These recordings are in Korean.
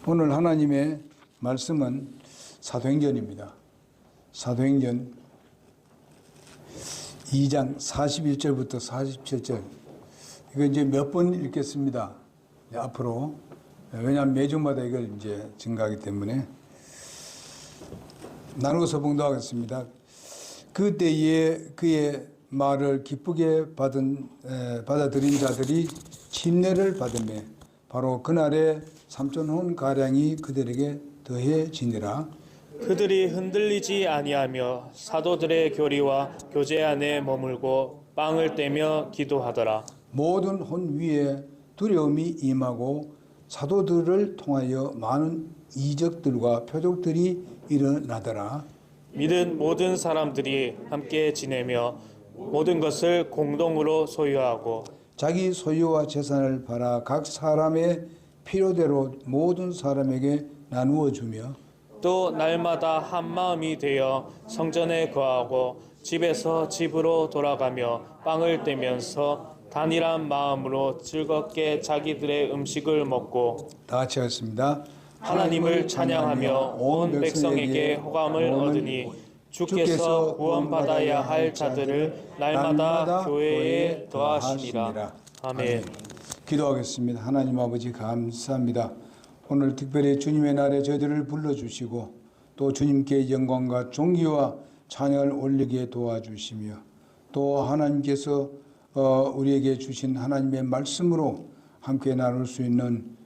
오늘 하나님의 말씀은 사도행전입니다. 사도행전 2장 41절부터 47절. 이거 이제 몇 번 읽겠습니다. 앞으로. 왜냐하면 매주마다 이걸 이제 증가하기 때문에. 나누어서 봉독하겠습니다. 그때에 그의 말을 기쁘게 받아들인 자들이 침례를 받으며 바로 그날에 3,000혼 가량이 그들에게 더해지니라. 그들이 흔들리지 아니하며 사도들의 교리와 교제 안에 머물고 빵을 떼며 기도하더라. 모든 혼 위에 두려움이 임하고 사도들을 통하여 많은 이적들과 표적들이 일어나더라. 믿은 모든 사람들이 함께 지내며 모든 것을 공동으로 소유하고 자기 소유와 재산을 팔아 각 사람의 필요대로 모든 사람에게 나누어 주며 또 날마다 한 마음이 되어 성전에 거하고 집에서 집으로 돌아가며 빵을 떼면서 단일한 마음으로 즐겁게 자기들의 음식을 먹고 다 같이 하겠습니다. 하나님을 찬양하며 온 백성에게 호감을 얻으니 주께서 구원받아야 할 자들을 날마다 교회에 더하시니라. 아멘. 기도하겠습니다. 하나님 아버지 감사합니다. 오늘 특별히 주님의 날에 저희들을 불러주시고 또 주님께 영광과 존귀와 찬양을 올리게 도와주시며 또 하나님께서 우리에게 주신 하나님의 말씀으로 함께 나눌 수 있는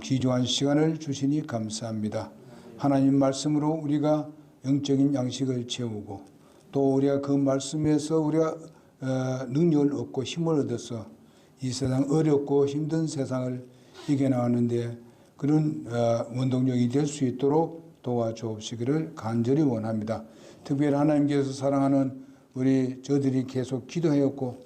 귀중한 시간을 주시니 감사합니다. 하나님 말씀으로 우리가 영적인 양식을 채우고 또 우리가 그 말씀에서 우리가 능력을 얻고 힘을 얻어서 이 세상 어렵고 힘든 세상을 이겨나가는데 그런 원동력이 될 수 있도록 도와주옵시기를 간절히 원합니다. 특별히 하나님께서 사랑하는 우리 저들이 계속 기도하였고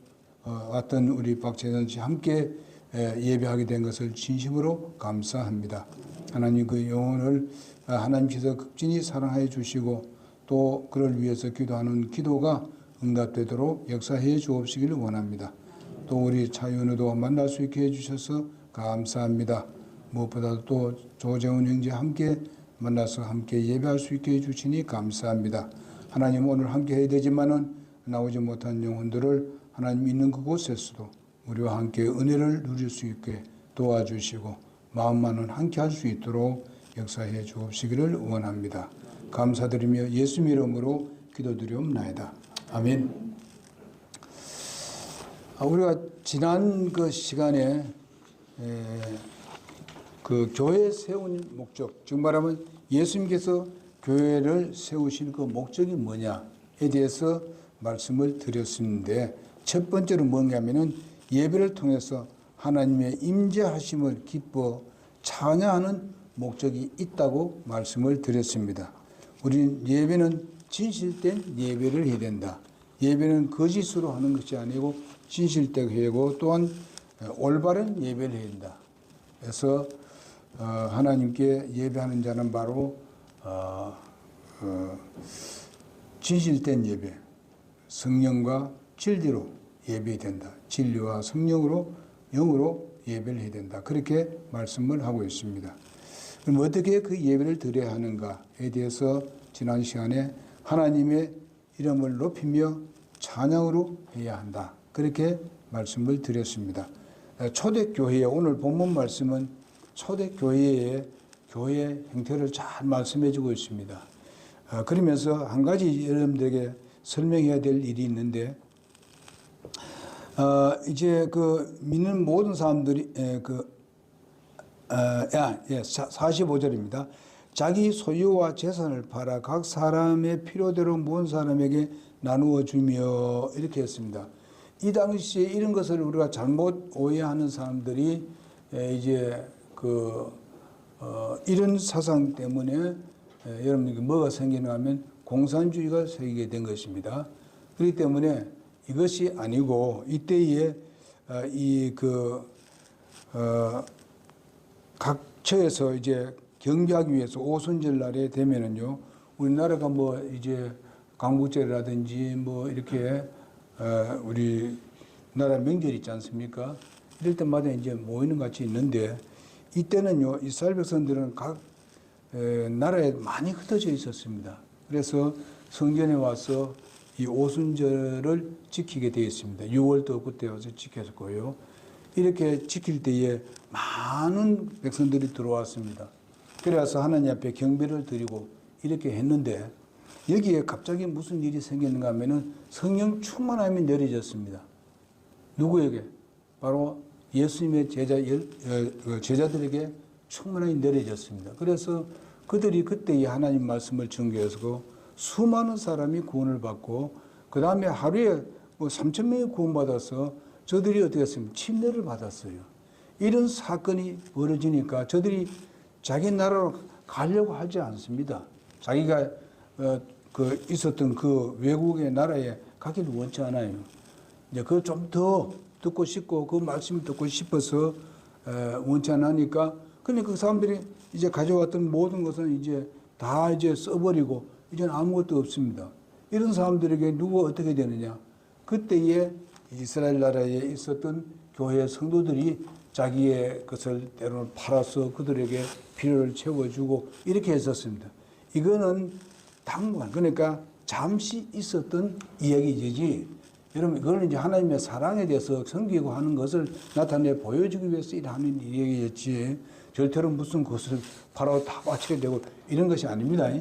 왔던 우리 박재선 씨 함께 예배하게 된 것을 진심으로 감사합니다. 하나님 그 영혼을 하나님께서 극진히 사랑해 주시고 또 그를 위해서 기도하는 기도가 응답되도록 역사해 주옵시기를 원합니다. 또 우리 차윤우도 만날 수 있게 해주셔서 감사합니다. 무엇보다도 또 조재훈 형제 함께 만나서 함께 예배할 수 있게 해주시니 감사합니다. 하나님 오늘 함께 해야 되지만은 나오지 못한 영혼들을 하나님 있는 그곳에서도 우리와 함께 은혜를 누릴 수 있게 도와주시고 마음만은 함께 할 수 있도록 역사해 주옵시기를 원합니다. 감사드리며 예수 이름으로 기도드리옵나이다. 아멘. 우리가 지난 그 시간에 그 교회 세운 목적, 즉 말하면 예수님께서 교회를 세우신 그 목적이 뭐냐에 대해서 말씀을 드렸는데 첫 번째로 뭔가 하면은 예배를 통해서 하나님의 임재하심을 기뻐 찬양하는 목적이 있다고 말씀을 드렸습니다. 우리는 예배는 진실된 예배를 해야 된다. 예배는 거짓으로 하는 것이 아니고 진실되게 하고 또한 올바른 예배를 해야 된다. 그래서 하나님께 예배하는 자는 바로 진실된 예배, 성령과 진리로 예배해야 된다. 진리와 성령으로 영으로 예배를 해야 된다. 그렇게 말씀을 하고 있습니다. 그럼 어떻게 그 예배를 드려야 하는가에 대해서 지난 시간에 하나님의 이름을 높이며 찬양으로 해야 한다. 그렇게 말씀을 드렸습니다. 초대교회에 오늘 본문 말씀은 초대교회의 교회 형태를 잘 말씀해 주고 있습니다. 그러면서 한 가지 여러분들에게 설명해야 될 일이 있는데 이제 그 믿는 모든 사람들이 45절입니다. 자기 소유와 재산을 팔아 각 사람의 필요대로 모든 사람에게 나누어 주며 이렇게 했습니다. 이 당시에 이런 것을 우리가 잘못 오해하는 사람들이 이제 이런 사상 때문에 여러분에게 뭐가 생기는가 하면 공산주의가 생기게 된 것입니다. 그렇기 때문에 이것이 아니고 이때에 각 처에서 이제 경비하기 위해서 오순절 날에 되면은요, 우리나라가 뭐 이제 광복절이라든지 뭐 이렇게 우리 나라 명절 있지 않습니까? 이럴 때마다 이제 모이는 같이 있는데 이때는요, 이스라엘 백성들은 각 나라에 많이 흩어져 있었습니다. 그래서 성전에 와서 이 오순절을 지키게 되었습니다. 6월도 그때 와서 지켰고요. 이렇게 지킬 때에 많은 백성들이 들어왔습니다. 그래서 하나님 앞에 경배를 드리고 이렇게 했는데 여기에 갑자기 무슨 일이 생겼는가 하면은 성령 충만함이 내려졌습니다. 누구에게? 바로 예수님의 제자들에게 충만함이 내려졌습니다. 그래서 그들이 그때의 하나님 말씀을 전개해서 수많은 사람이 구원을 받고 그 다음에 하루에 3,000명이 구원받아서 저들이 어떻게 했습니까? 침례를 받았어요. 이런 사건이 벌어지니까 저들이 자기 나라로 가려고 하지 않습니다. 자기가 있었던 그 외국의 나라에 가기를 원치 않아요. 이제 그걸 좀 더 듣고 싶고 그 말씀을 듣고 싶어서 원치 않으니까 근데 그 사람들이 이제 가져왔던 모든 것은 이제 다 이제 써버리고 이제는 아무것도 없습니다. 이런 사람들에게 누가 어떻게 되느냐? 그때에 이스라엘 나라에 있었던 교회 성도들이 자기의 것을 때로는 팔아서 그들에게 필요를 채워주고 이렇게 했었습니다. 이거는 당분간 그러니까 잠시 있었던 이야기지. 여러분 이거는 이제 하나님의 사랑에 대해서 섬기고 하는 것을 나타내 보여주기 위해서 하는 이야기였지. 절대로 무슨 것을 팔아 다 바치게 되고 이런 것이 아닙니다.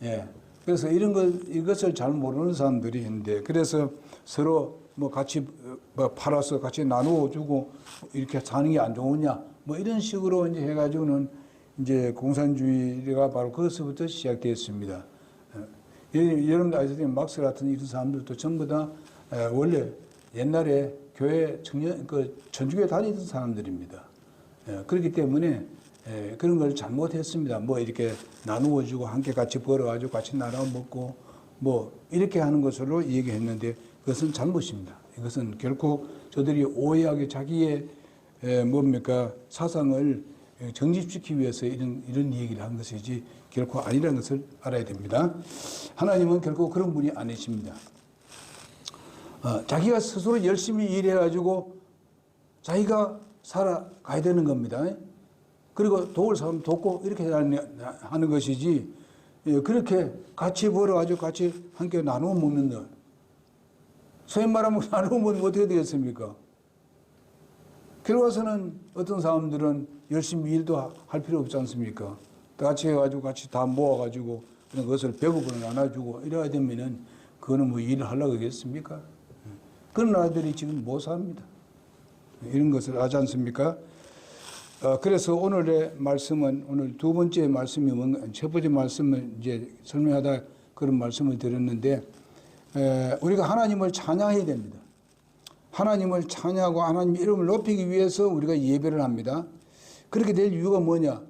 예. 그래서 이것을 잘 모르는 사람들이 있는데 그래서 서로 뭐 같이 팔아서 같이 나누어 주고 이렇게 사는 게 안 좋으냐 뭐 이런 식으로 이제 해가지고는 이제 공산주의가 바로 그것부터 시작되었습니다. 여러분들 아시다시피 막스 같은 이런 사람들도 전부 다 원래 옛날에 교회 천주교에 다니던 사람들입니다. 그렇기 때문에 그런 걸 잘못했습니다. 뭐 이렇게 나누어 주고 함께 같이 벌어가지고 같이 나눠 먹고 뭐 이렇게 하는 것으로 얘기했는데 그것은 잘못입니다. 이것은 결코 저들이 오해하게 자기의 사상을 정립시키기 위해서 이런 얘기를 한 것이지 결코 아니라는 것을 알아야 됩니다. 하나님은 결코 그런 분이 아니십니다. 자기가 스스로 열심히 일해가지고 자기가 살아가야 되는 겁니다. 그리고 도울 사람 돕고 이렇게 하는 것이지 그렇게 같이 벌어가지고 같이 함께 나누어 먹는 것. 소위 말하면 나누어 먹으면 어떻게 되겠습니까? 결과서는 어떤 사람들은 열심히 일도 할 필요 없지 않습니까? 같이 해가지고 같이 다 모아가지고 그것을 배고프게 나눠주고 이래야 되면은 그거는 뭐 일을 하려고 하겠습니까? 그런 아이들이 지금 못 삽니다. 이런 것을 하지 않습니까? 그래서 오늘의 말씀은 오늘 두 번째 말씀이 첫 번째 말씀을 이제 설명하다 그런 말씀을 드렸는데 우리가 하나님을 찬양해야 됩니다. 하나님을 찬양하고 하나님 이름을 높이기 위해서 우리가 예배를 합니다. 그렇게 될 이유가 뭐냐?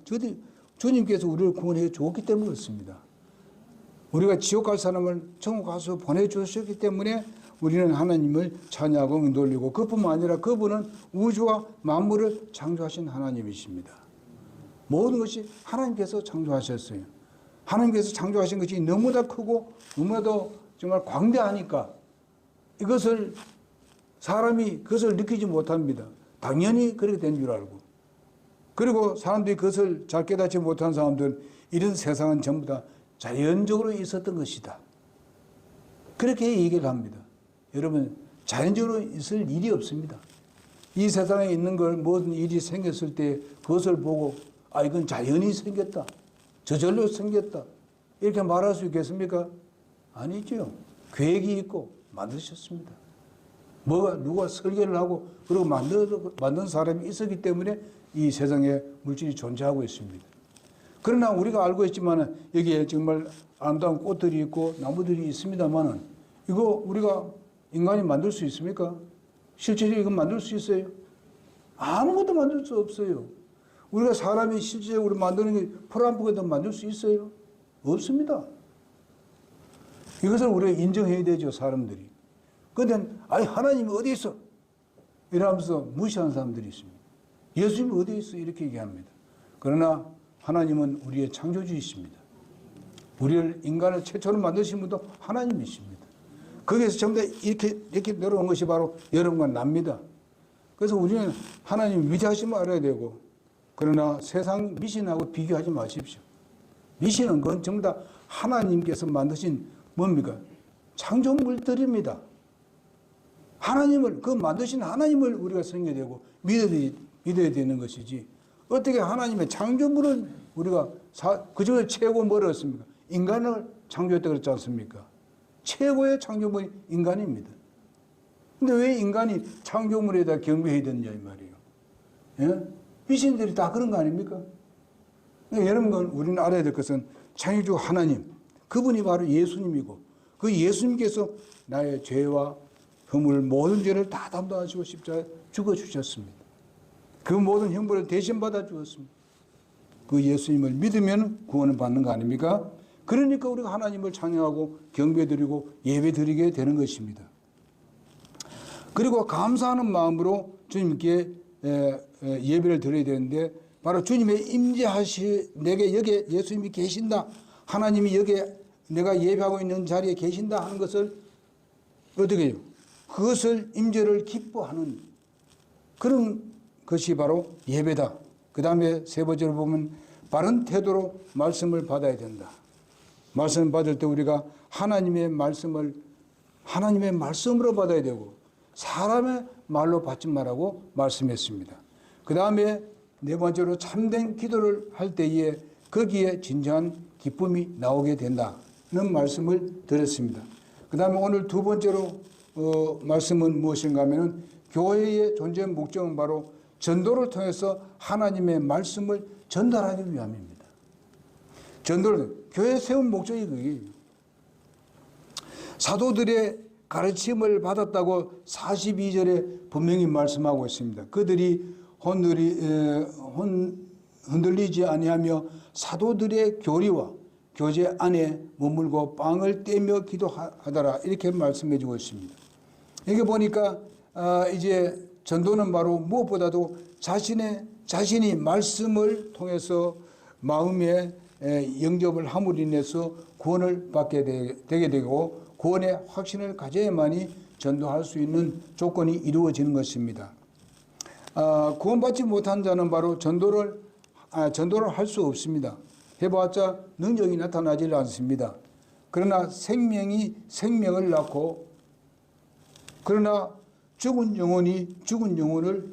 주님께서 우리를 구원해 주었기 때문에 그렇습니다. 우리가 지옥 갈 사람을 천국 가서 보내주셨기 때문에 우리는 하나님을 찬양하고 놀리고 그뿐만 아니라 그분은 우주와 만물을 창조하신 하나님이십니다. 모든 것이 하나님께서 창조하셨어요. 하나님께서 창조하신 것이 너무나 크고 너무나도 정말 광대하니까 이것을 사람이 그것을 느끼지 못합니다. 당연히 그렇게 된 줄 알고 그리고 사람들이 그것을 잘 깨닫지 못한 사람들은 이런 세상은 전부 다 자연적으로 있었던 것이다. 그렇게 얘기를 합니다. 여러분 자연적으로 있을 일이 없습니다. 이 세상에 있는 걸 모든 일이 생겼을 때 그것을 보고 이건 자연이 생겼다. 저절로 생겼다. 이렇게 말할 수 있겠습니까? 아니죠. 계획이 있고 만드셨습니다. 누가 설계를 하고 그리고 만든 사람이 있었기 때문에 이 세상에 물질이 존재하고 있습니다. 그러나 우리가 알고 있지만 여기에 정말 아름다운 꽃들이 있고 나무들이 있습니다만은 이거 우리가 인간이 만들 수 있습니까? 실제로 이거 만들 수 있어요? 아무것도 만들 수 없어요. 우리가 사람이 실제적으로 만드는 게 프랑프에도 만들 수 있어요? 없습니다. 이것을 우리가 인정해야 되죠, 사람들이. 그런데 하나님이 어디 있어? 이러면서 무시하는 사람들이 있습니다. 예수님이 어디 있어? 이렇게 얘기합니다. 그러나 하나님은 우리의 창조주이십니다. 우리를 인간을 최초로 만드신 분도 하나님이십니다. 거기에서 전부 다 이렇게 내려온 것이 바로 여러분과 납니다. 그래서 우리는 하나님 위대하심을 알아야 되고 그러나 세상 미신하고 비교하지 마십시오. 미신은 그건 전부 다 하나님께서 만드신 뭡니까? 창조물들입니다. 하나님을, 그 만드신 하나님을 우리가 섬겨야 되고 믿어야 되는 것이지. 어떻게 하나님의 창조물을 우리가 그중에 최고 뭐를 했습니까? 인간을 창조했다 그랬지 않습니까? 최고의 창조물이 인간입니다. 근데 왜 인간이 창조물에다 경배해야 되느냐 이 말이에요. 예? 미신들이 다 그런 거 아닙니까? 여러분, 우리는 알아야 될 것은 창조주 하나님, 그분이 바로 예수님이고, 그 예수님께서 나의 죄와 허물, 모든 죄를 다 담당하시고 십자가에 죽어주셨습니다. 그 모든 형벌을 대신 받아 주었습니다. 그 예수님을 믿으면 구원을 받는 거 아닙니까? 그러니까 우리가 하나님을 찬양하고 경배드리고 예배드리게 되는 것입니다. 그리고 감사하는 마음으로 주님께 예배를 드려야 되는데, 바로 주님의 내게 여기 예수님이 계신다, 하나님이 여기 내가 예배하고 있는 자리에 계신다 하는 것을 어떻게 해요? 그것을 임재를 기뻐하는 그런 것이 바로 예배다. 그 다음에 세 번째로 보면 바른 태도로 말씀을 받아야 된다. 말씀을 받을 때 우리가 하나님의 말씀을 하나님의 말씀으로 받아야 되고 사람의 말로 받지 말라고 말씀했습니다. 그 다음에 네 번째로 참된 기도를 할 때에 거기에 진정한 기쁨이 나오게 된다는 말씀을 드렸습니다. 그 다음에 오늘 두 번째로 말씀은 무엇인가 하면은 교회의 존재 목적은 바로 전도를 통해서 하나님의 말씀을 전달하기 위함입니다. 교회 세운 목적이 그게 사도들의 가르침을 받았다고 42절에 분명히 말씀하고 있습니다. 그들이 흔들리지 아니하며 사도들의 교리와 교제 안에 머물고 빵을 떼며 기도하더라, 이렇게 말씀해 주고 있습니다. 여기 보니까 이제 전도는 바로 무엇보다도 자신이 말씀을 통해서 마음에 영접을 함으로 인해서 구원을 받게 되게 되고 구원의 확신을 가져야만이 전도할 수 있는 조건이 이루어지는 것입니다. 구원받지 못한 자는 바로 전도를 할 수 없습니다. 해봤자 능력이 나타나지 않습니다. 그러나 생명이 생명을 낳고, 그러나 죽은 영혼이 죽은 영혼을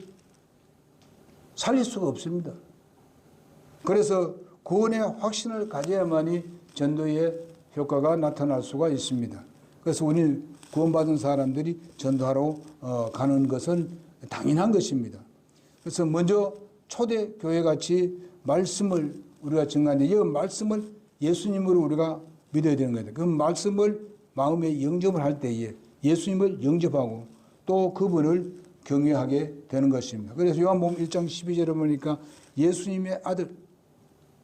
살릴 수가 없습니다. 그래서 구원의 확신을 가져야만이 전도의 효과가 나타날 수가 있습니다. 그래서 우리는 구원받은 사람들이 전도하러 가는 것은 당연한 것입니다. 그래서 먼저 초대교회같이 말씀을 우리가 증가하는데, 이 말씀을 예수님으로 우리가 믿어야 되는 거예요. 그 말씀을 마음에 영접을 할 때에 예수님을 영접하고 또 그분을 경외하게 되는 것입니다. 그래서 요한복음 1장 12절에 보니까 예수님의 아들,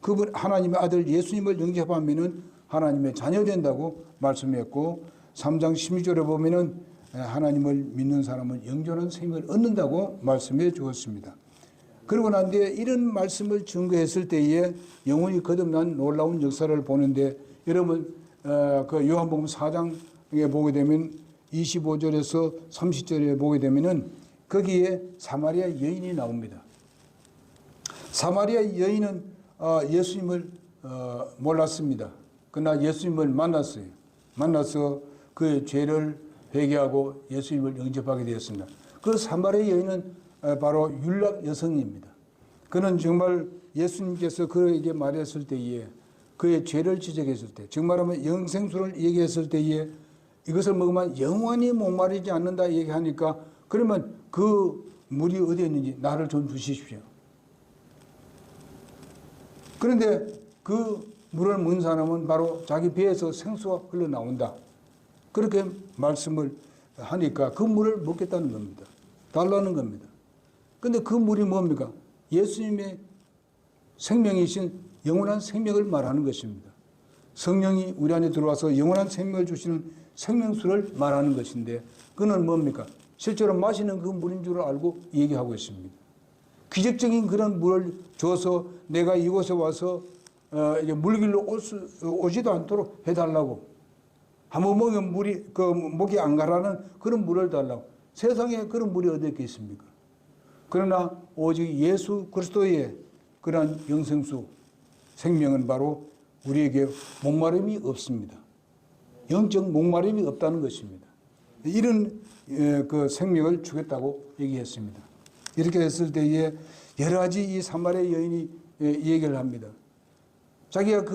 그분 하나님의 아들 예수님을 영접하면은 하나님의 자녀 된다고 말씀했고, 3장 16절에 보면은 하나님을 믿는 사람은 영존한 생명을 얻는다고 말씀해 주었습니다. 그러고 난 뒤에 이런 말씀을 증거했을 때에 영혼이 거듭난 놀라운 역사를 보는데, 여러분 그 요한복음 4장에 보게 되면 25절에서 30절에 보게 되면은 거기에 사마리아 여인이 나옵니다. 사마리아 여인은 예수님을 몰랐습니다. 그러나 예수님을 만나서 그의 죄를 회개하고 예수님을 영접하게 되었습니다. 그 사마리아 여인은 바로 율락 여성입니다. 그는 정말 예수님께서 그에게 말했을 때에 그의 죄를 지적했을 때, 정말하면 영생수를 얘기했을 때에 이것을 먹으면 영원히 목마르지 않는다 얘기하니까, 그러면 그 물이 어디에 있는지 나를 좀 주십시오. 그런데 그 물을 먹는 사람은 바로 자기 배에서 생수가 흘러나온다, 그렇게 말씀을 하니까 그 물을 먹겠다는 겁니다. 달라는 겁니다. 그런데 그 물이 뭡니까? 예수님의 생명이신 영원한 생명을 말하는 것입니다. 성령이 우리 안에 들어와서 영원한 생명을 주시는 생명수를 말하는 것인데, 그는 뭡니까? 실제로 마시는 그 물인 줄 알고 얘기하고 있습니다. 기적적인 그런 물을 줘서 내가 이곳에 와서 이제 물길로 오지도 않도록 해달라고, 한번 먹으면 목이 안 가라는 그런 물을 달라고. 세상에 그런 물이 어디 있겠습니까? 그러나 오직 예수 그리스도의 그러한 영생수 생명은 바로 우리에게 목마름이 없습니다. 영적 목마름이 없다는 것입니다. 이런 그 생명을 주겠다고 얘기했습니다. 이렇게 했을 때에 여러 가지 이 사마리아 여인이 얘기를 합니다. 자기가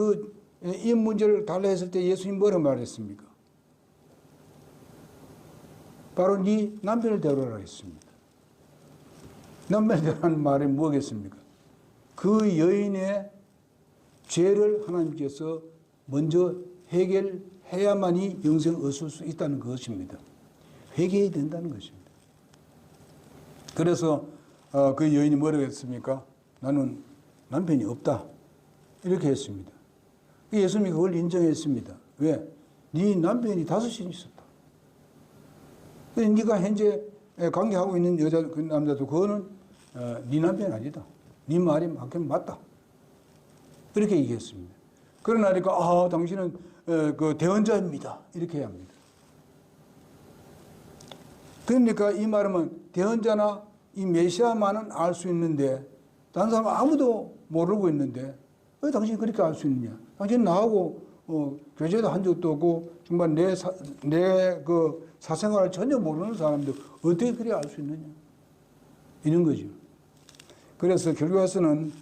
이 문제를 달라 했을 때 예수님 뭐라 말했습니까? 바로 네 남편을 데려오라 했습니다. 남편을 데려오라는 말이 뭐겠습니까? 그 여인의 죄를 하나님께서 먼저 해결해야만이 영생을 얻을 수 있다는 것입니다. 회개해야 된다는 것입니다. 그래서 그 여인이 뭐라고 했습니까? 나는 남편이 없다. 이렇게 했습니다. 예수님이 그걸 인정했습니다. 왜? 네 남편이 5인 있었다. 네가 현재 관계하고 있는 여자, 그 남자도 그거는 네 남편이 아니다. 네 말이 맞다. 이렇게 얘기했습니다. 그러나니까 당신은 그 대언자입니다. 이렇게 해야 합니다. 그러니까 이 말은 대언자나 이 메시아만은 알 수 있는데 다른 사람 아무도 모르고 있는데 왜 당신이 그렇게 알 수 있느냐? 당신 나하고 교제도 한 적도 없고 정말 내 그 사생활을 전혀 모르는 사람들 어떻게 그래 알 수 있느냐? 이런 거죠. 그래서 결과에서는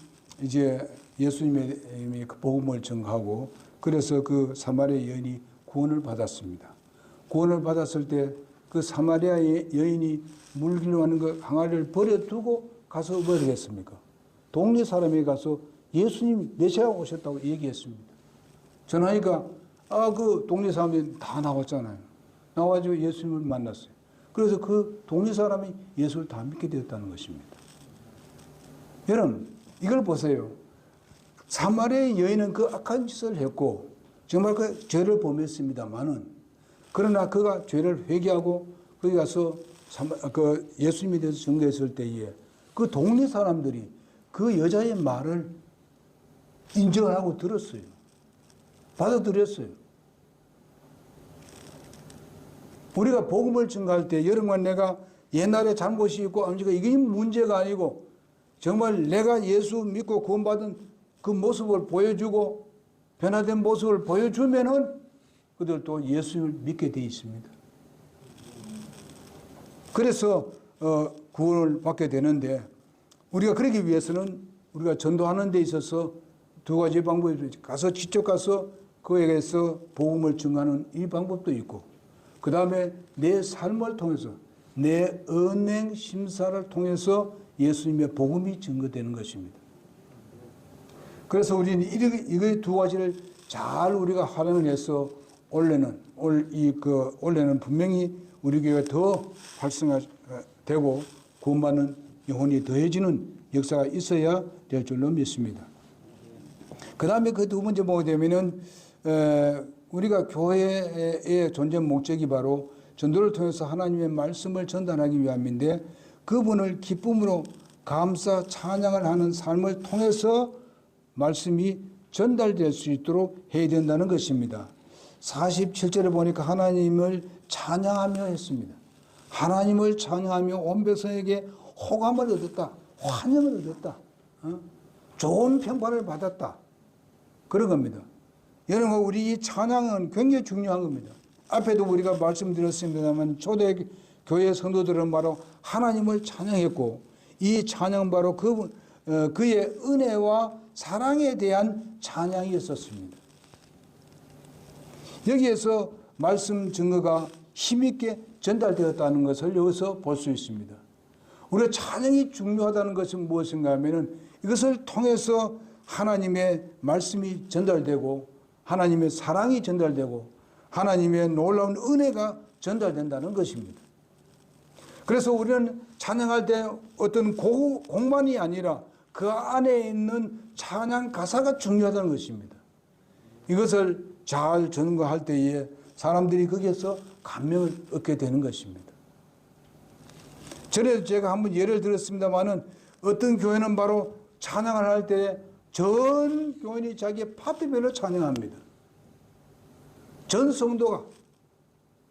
이제 예수님의 그 복음을 전하고 그래서 그 사마리아 여인이 구원을 받았습니다. 구원을 받았을 때 그 사마리아 여인이 물길로 가는 그 항아리를 버려두고 가서 뭐 하겠습니까? 동네 사람에게 가서 예수님 메시아 오셨다고 얘기했습니다. 전하니까 그 동네 사람들이 다 나왔잖아요. 나와가지고 예수님을 만났어요. 그래서 그 동네 사람이 예수를 다 믿게 되었다는 것입니다. 여러분 이걸 보세요. 사마리아 여인은 그 악한 짓을 했고 정말 그 죄를 범했습니다만은 그러나 그가 죄를 회개하고 거기 가서 그 예수님에 대해서 전도했을 때에 그 동네 사람들이 그 여자의 말을 인정을 하고 들었어요. 받아들였어요. 우리가 복음을 전가할 때 여러분 내가 옛날에 잘못이 있고 이게 문제가 아니고 정말 내가 예수 믿고 구원받은 그 모습을 보여주고 변화된 모습을 보여주면은 그들도 예수님을 믿게 되어 있습니다. 그래서 구원을 받게 되는데 우리가 그러기 위해서는 우리가 전도하는 데 있어서 2가지 방법이 가서 직접 가서 그에게서 복음을 증하는 이 방법도 있고 그 다음에 내 삶을 통해서 내 언행 심사를 통해서 예수님의 복음이 증거되는 것입니다. 그래서 우리는 이 2가지를 잘 우리가 활용을 해서 올해는 분명히 우리 교회가 더 활성화되고 구원받는 영혼이 더해지는 역사가 있어야 될 줄로 믿습니다. 그 다음에 그 2번째 보게 되면은 우리가 교회의 존재 목적이 바로 전도를 통해서 하나님의 말씀을 전달하기 위함인데 그분을 기쁨으로 감사 찬양을 하는 삶을 통해서 말씀이 전달될 수 있도록 해야 된다는 것입니다. 47절에 보니까 하나님을 찬양하며 했습니다. 하나님을 찬양하며 온 백성에게 호감을 얻었다. 환영을 얻었다. 좋은 평판을 받았다. 그런 겁니다. 여러분 우리 이 찬양은 굉장히 중요한 겁니다. 앞에도 우리가 말씀드렸습니다만 초대 교회 성도들은 바로 하나님을 찬양했고 이 찬양은 바로 그의 은혜와 사랑에 대한 찬양이었습니다. 여기에서 말씀 증거가 힘있게 전달되었다는 것을 여기서 볼 수 있습니다. 우리가 찬양이 중요하다는 것은 무엇인가 하면은 이것을 통해서 하나님의 말씀이 전달되고 하나님의 사랑이 전달되고 하나님의 놀라운 은혜가 전달된다는 것입니다. 그래서 우리는 찬양할 때 어떤 곡만이 아니라 그 안에 있는 찬양 가사가 중요하다는 것입니다. 이것을 잘 전거할 때에 사람들이 거기에서 감명을 얻게 되는 것입니다. 전에 제가 한번 예를 들었습니다마는 어떤 교회는 바로 찬양을 할 때 전 교인이 자기의 파트별로 찬양합니다. 전 성도가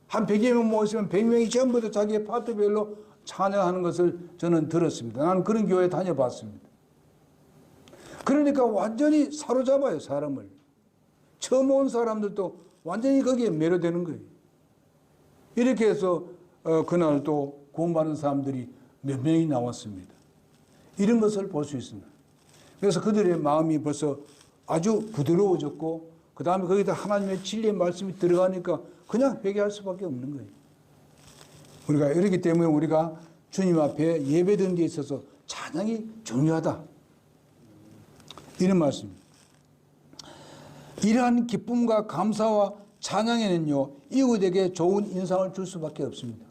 한 100여 명 모이면 100명이 전부 다 자기의 파트별로 찬양하는 것을 저는 들었습니다. 나는 그런 교회 다녀봤습니다. 그러니까 완전히 사로잡아요, 사람을. 처음 온 사람들도 완전히 거기에 매료되는 거예요. 이렇게 해서 그날 또 구원받는 사람들이 몇 명이 나왔습니다. 이런 것을 볼 수 있습니다. 그래서 그들의 마음이 벌써 아주 부드러워졌고 그 다음에 거기다 하나님의 진리의 말씀이 들어가니까 그냥 회개할 수밖에 없는 거예요. 우리가 이렇기 때문에 우리가 주님 앞에 예배드리는 데 있어서 찬양이 중요하다. 이런 말씀입니다. 이러한 기쁨과 감사와 찬양에는요, 이웃에게 좋은 인상을 줄 수밖에 없습니다.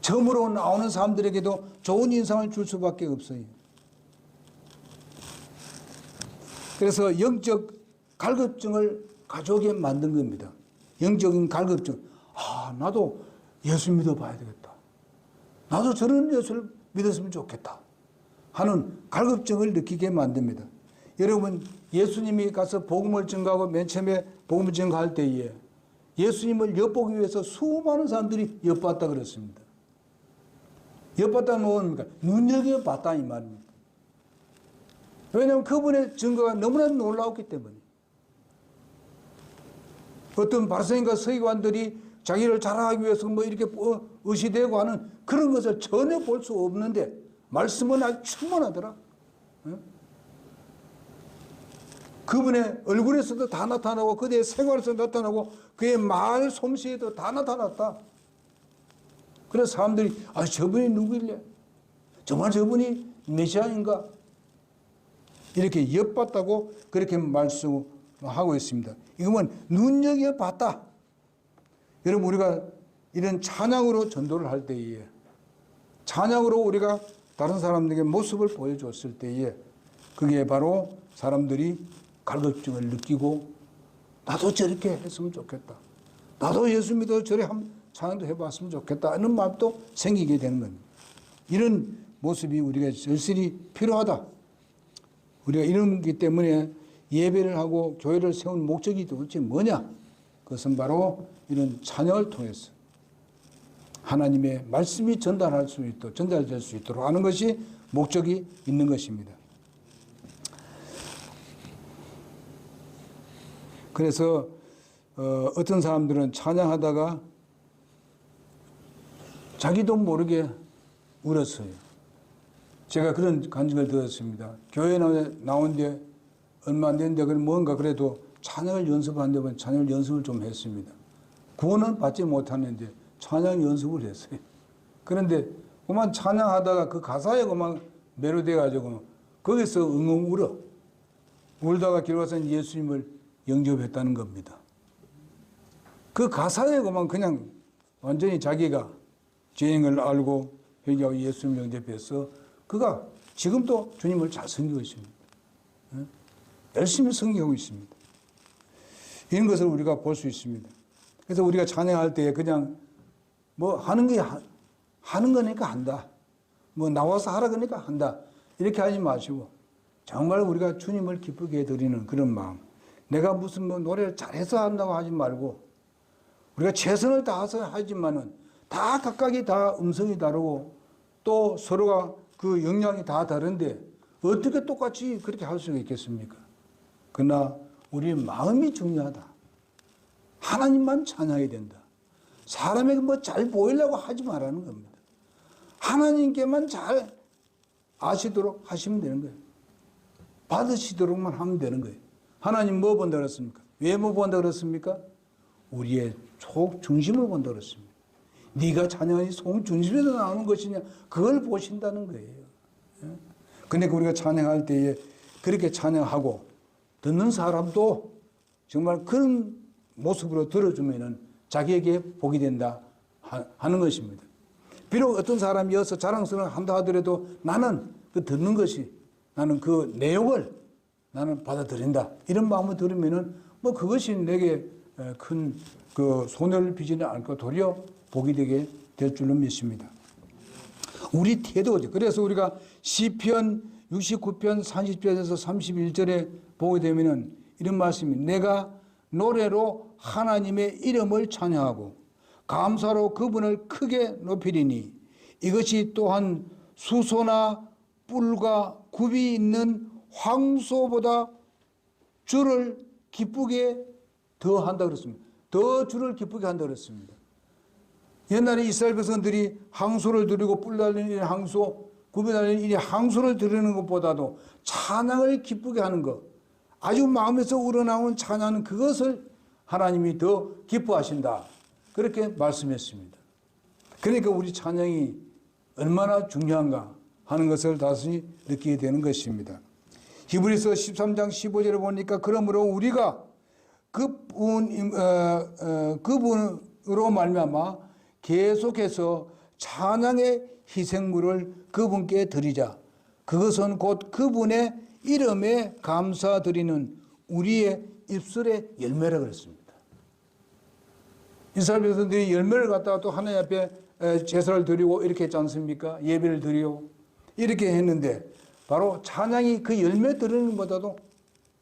처음으로 나오는 사람들에게도 좋은 인상을 줄 수밖에 없어요. 그래서 영적 갈급증을 가져오게 만든 겁니다. 영적인 갈급증. 아, 나도 예수 믿어봐야 되겠다. 나도 저런 예수를 믿었으면 좋겠다 하는 갈급증을 느끼게 만듭니다. 여러분, 예수님이 가서 복음을 증거하고 맨 처음에 복음을 증거할 때에 예수님을 엿보기 위해서 수많은 사람들이 엿봤다 그랬습니다. 엿봤다는 뭡니까? 눈여겨봤다 이 말입니다. 왜냐하면 그분의 증거가 너무나 놀라웠기 때문에. 어떤 바리새인과 서기관들이 자기를 자랑하기 위해서 뭐 이렇게 의시되고 하는 그런 것을 전혀 볼 수 없는데 말씀은 아주 충분하더라. 그분의 얼굴에서도 다 나타나고 그의 생활에서 나타나고 그의 말 솜씨에도 다 나타났다. 그래서 사람들이 아, 저분이 누구일래? 정말 저분이 메시아인가? 이렇게 엿봤다고 그렇게 말씀하고 있습니다. 이거는 눈여겨봤다. 여러분, 우리가 이런 찬양으로 전도를 할 때에, 찬양으로 우리가 다른 사람들에게 모습을 보여줬을 때에 그게 바로 사람들이 갈급증을 느끼고 나도 저렇게 했으면 좋겠다. 나도 예수 믿어 저래 한번 찬양도 해봤으면 좋겠다 하는 마음도 생기게 되는 겁니다. 이런 모습이 우리가 절실히 필요하다. 우리가 이러기 때문에 예배를 하고 교회를 세운 목적이 도대체 뭐냐? 그것은 바로 이런 찬양을 통해서 하나님의 말씀이 전달될 수 있도록 하는 것이 목적이 있는 것입니다. 그래서 어떤 사람들은 찬양하다가 자기도 모르게 울었어요. 제가 그런 간증을 들었습니다. 교회에 나온 데 얼마 안 됐는데 뭔가 그래도 찬양을 연습하는데 보면 찬양을 연습을 좀 했습니다. 구원은 받지 못하는데 찬양 연습을 했어요. 그런데 그만 찬양하다가 그 가사에 그만 매료돼가지고 거기서 엉엉 울어. 울다가 길어서 예수님을 영접했다는 겁니다. 그 가사에 그냥 완전히 자기가 죄인을 알고 회개하고 예수님을 영접해서 그가 지금도 주님을 잘 섬기고 있습니다. 열심히 섬기고 있습니다. 이런 것을 우리가 볼 수 있습니다. 그래서 우리가 찬양할 때 그냥 뭐 하는 거니까 한다. 뭐 나와서 하라 그러니까 한다. 이렇게 하지 마시고 정말 우리가 주님을 기쁘게 드리는 그런 마음. 내가 무슨 뭐 노래를 잘해서 한다고 하지 말고 우리가 최선을 다해서 하지만은 다 각각이 다 음성이 다르고 또 서로가 그 역량이 다 다른데 어떻게 똑같이 그렇게 할 수가 있겠습니까? 그러나 우리의 마음이 중요하다. 하나님만 찬양해야 된다. 사람에게 뭐 잘 보이려고 하지 말라는 겁니다. 하나님께만 잘 아시도록 하시면 되는 거예요. 받으시도록만 하면 되는 거예요. 하나님 뭐 본다 그랬습니까? 왜 뭐 본다 그랬습니까? 우리의 속 중심을 본다 그랬습니다. 네가 찬양이 속 중심에서 나오는 것이냐 그걸 보신다는 거예요. 그러니까 우리가 찬양할 때에 그렇게 찬양하고 듣는 사람도 정말 그런 모습으로 들어주면은 자기에게 복이 된다 하는 것입니다. 비록 어떤 사람이 어서 자랑스러워 한다 하더라도 나는 그 듣는 것이 나는 그 내용을 나는 받아들인다. 이런 마음을 들으면은 뭐 그것이 내게 큰 그 손해를 빚지는 않고 도리어 복이 되게 될 줄로 믿습니다. 우리 태도죠. 그래서 우리가 시편 69편 30절에서 31절에 보게 되면은 이런 말씀이 내가 노래로 하나님의 이름을 찬양하고 감사로 그분을 크게 높이리니 이것이 또한 수소나 뿔과 굽이 있는 황소보다 주를 기쁘게 더 한다 그랬습니다. 더 주를 기쁘게 한다 그랬습니다. 옛날에 이스라엘 백성들이 항소를 드리고 뿔 달린 이 항소, 굽이 달린 이 항소를 드리는 것보다도 찬양을 기쁘게 하는 것, 아주 마음에서 우러나온 찬양은 그것을 하나님이 더 기뻐하신다. 그렇게 말씀했습니다. 그러니까 우리 찬양이 얼마나 중요한가 하는 것을 다시 느끼게 되는 것입니다. 히브리서 13장 15절에 보니까 그러므로 우리가 그분으로 말미암아 계속해서 찬양의 희생물을 그분께 드리자. 그것은 곧 그분의 이름에 감사드리는 우리의 입술의 열매라 그랬습니다. 이스라엘 백성들이 열매를 갖다가 또 하나님 앞에 제사를 드리고 이렇게 했지 않습니까? 예배를 드리고 이렇게 했는데 바로 찬양이 그 열매 드리는 것보다도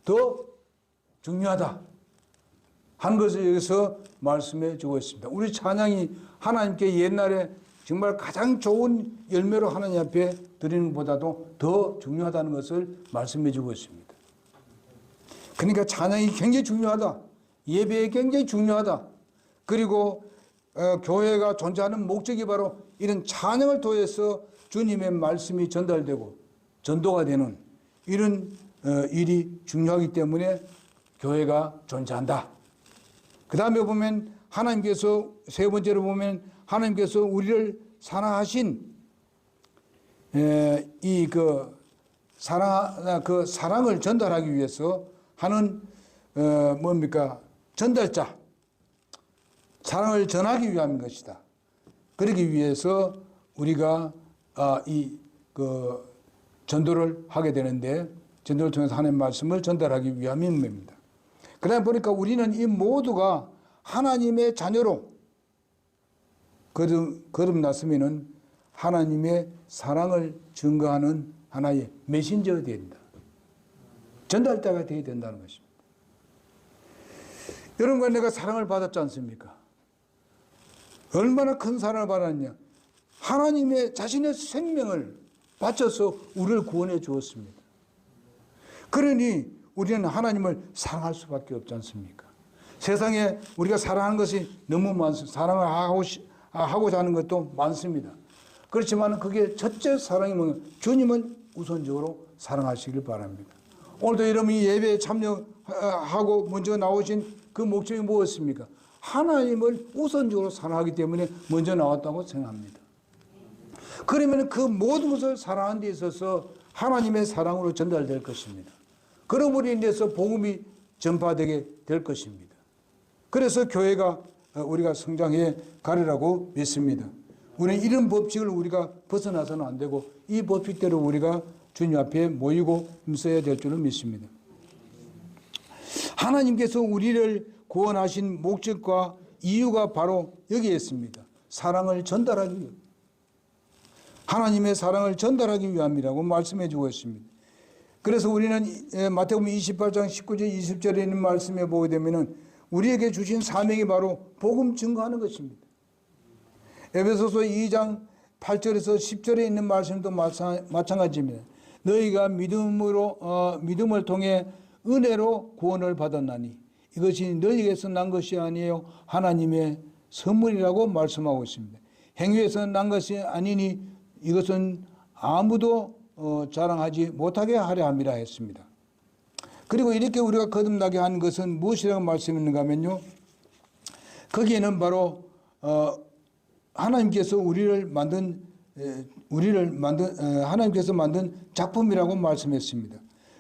더 중요하다 한 것을 여기서 말씀해 주고 있습니다. 우리 찬양이 하나님께 옛날에 정말 가장 좋은 열매로 하나님 앞에 드리는 것보다도 더 중요하다는 것을 말씀해 주고 있습니다. 그러니까 찬양이 굉장히 중요하다. 예배에 굉장히 중요하다. 그리고 교회가 존재하는 목적이 바로 이런 찬양을 통해서 주님의 말씀이 전달되고 전도가 되는 이런 일이 중요하기 때문에 교회가 존재한다. 그 다음에 보면 하나님께서 세 번째로 보면 하나님께서 우리를 사랑하신 그 사랑을 전달하기 위해서 하는 뭡니까? 전달자. 사랑을 전하기 위함인 것이다. 그러기 위해서 우리가 전도를 하게 되는데 전도를 통해서 하나님의 말씀을 전달하기 위함입니다. 그다음에 보니까 우리는 이 모두가 하나님의 자녀로 거듭났으면은 하나님의 사랑을 증거하는 하나의 메신저가 된다. 전달자가 되어야 된다는 것입니다. 여러분과 내가 사랑을 받았지 않습니까? 얼마나 큰 사랑을 받았냐. 하나님의 자신의 생명을 바쳐서 우리를 구원해 주었습니다. 그러니 우리는 하나님을 사랑할 수밖에 없지 않습니까? 세상에 우리가 사랑하는 것이 너무 많습니다. 사랑을 하고자 하는 것도 많습니다. 그렇지만 그게 첫째 사랑이 뭐냐? 주님을 우선적으로 사랑하시길 바랍니다. 오늘도 여러분이 예배에 참여하고 먼저 나오신 그 목적이 무엇입니까? 하나님을 우선적으로 사랑하기 때문에 먼저 나왔다고 생각합니다. 그러면 그 모든 것을 사랑하는 데 있어서 하나님의 사랑으로 전달될 것입니다. 그러므로 인해서 복음이 전파되게 될 것입니다. 그래서 교회가 우리가 성장해 가리라고 믿습니다. 우리는 이런 법칙을 우리가 벗어나서는 안 되고 이 법칙대로 우리가 주님 앞에 모이고 힘써야 될 줄을 믿습니다. 하나님께서 우리를 구원하신 목적과 이유가 바로 여기에 있습니다. 사랑을 전달하기 위해. 하나님의 사랑을 전달하기 위함이라고 말씀해 주고 있습니다. 그래서 우리는 마태복음 28장 19절 20절에 있는 말씀에 보게 되면은 우리에게 주신 사명이 바로 복음 증거하는 것입니다. 에베소서 2장 8절에서 10절에 있는 말씀도 마찬가지입니다. 너희가 믿음을 통해 은혜로 구원을 받았나니 이것이 너희에게서 난 것이 아니에요 하나님의 선물이라고 말씀하고 있습니다. 행위에서 난 것이 아니니 이것은 아무도 자랑하지 못하게 하려 함이라 했습니다. 그리고 이렇게 우리가 거듭나게 하는 것은 무엇이라고 말씀했는가 하면요. 거기에는 바로 하나님께서 하나님께서 만든 작품이라고 말씀했습니다.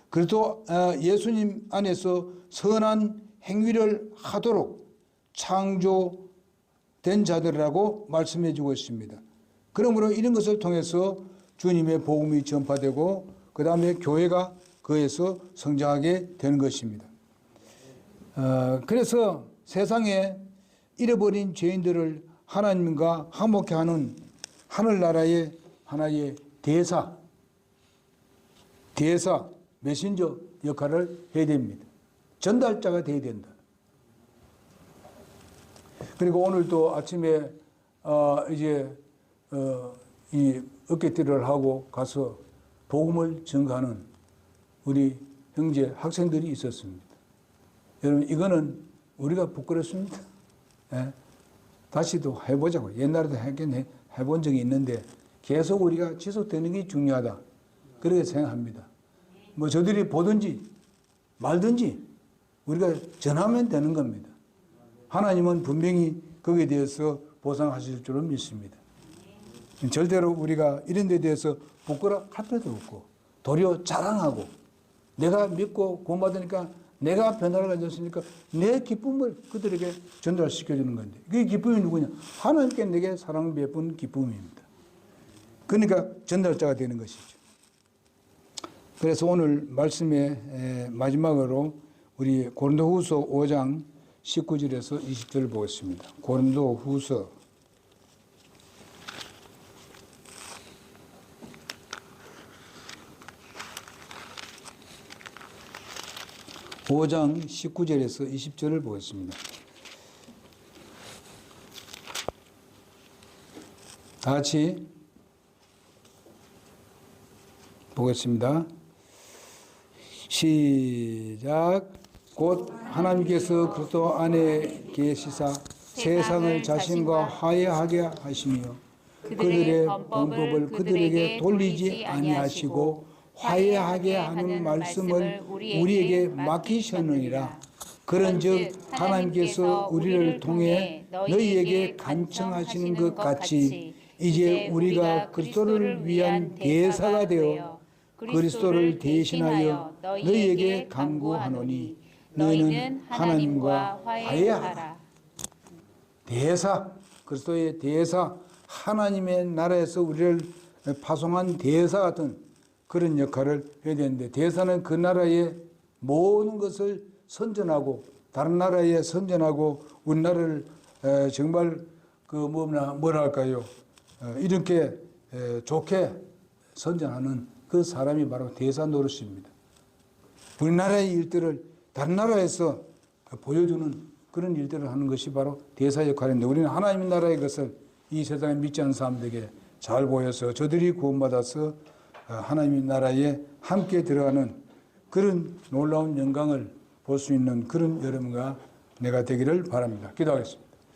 그래도 예수님 안에서 선한 행위를 하도록 창조된 자들이라고 말씀해 주고 있습니다. 그러므로 이런 것을 통해서 주님의 복음이 전파되고 그 다음에 교회가 그에서 성장하게 되는 것입니다. 그래서 세상에 잃어버린 죄인들을 하나님과 화목케 하는 하늘나라의 하나의 대사, 메신저 역할을 해야 됩니다. 전달자가 되어야 된다. 그리고 오늘도 아침에 이 어깨띠를 하고 가서 복음을 증거하는 우리 형제 학생들이 있었습니다. 여러분 이거는 우리가 부끄럽습니다. 예? 다시 또 해보자고. 옛날에도 해본 적이 있는데 계속 우리가 지속되는 게 중요하다. 그렇게 생각합니다. 뭐 저들이 보든지 말든지 우리가 전하면 되는 겁니다. 하나님은 분명히 거기에 대해서 보상하실 줄은 믿습니다. 절대로 우리가 이런 데 대해서 부끄러워할 필요도 없고 도리어 자랑하고 내가 믿고 구원받으니까 내가 변화를 가졌으니까 내 기쁨을 그들에게 전달시켜주는 건데 그게 기쁨이 누구냐? 하나님께 내게 사랑을 베푼 기쁨입니다. 그러니까 전달자가 되는 것이죠. 그래서 오늘 말씀의 마지막으로 우리 고린도후서 5장 19절에서 20절을 보겠습니다. 고린도후서 5장 19절에서 20절을 보겠습니다. 다 같이 보겠습니다. 시작. 곧 하나님께서 그리스도 안에 계시사 세상을 자신과 화해하게 하시며 그들의 범법을 그들에게 돌리지 아니하시고 화해하게 하는 말씀을 우리에게 맡기셨느니라. 그런즉 하나님께서 우리를 통해 너희에게 간청하시는 것 같이 이제 우리가 그리스도를 위한 대사가 되어 그리스도를 대신하여 너희에게 간구하노니 너희는 하나님과 화해하라. 대사, 그리스도의 대사, 하나님의 나라에서 우리를 파송한 대사 같은 그런 역할을 해야 되는데 대사는 그 나라의 모든 것을 선전하고 다른 나라에 선전하고 우리나라를 정말 뭐라 할까요? 이렇게 좋게 선전하는 그 사람이 바로 대사 노릇입니다. 우리나라의 일들을 다른 나라에서 보여주는 그런 일들을 하는 것이 바로 대사 역할인데 우리는 하나님 나라의 것을 이 세상에 믿지 않는 사람들에게 잘 보여서 저들이 구원받아서 하나님의 나라에 함께 들어가는 그런 놀라운 영광을 볼 수 있는 그런 여러분과 내가 되기를 바랍니다. 기도하겠습니다.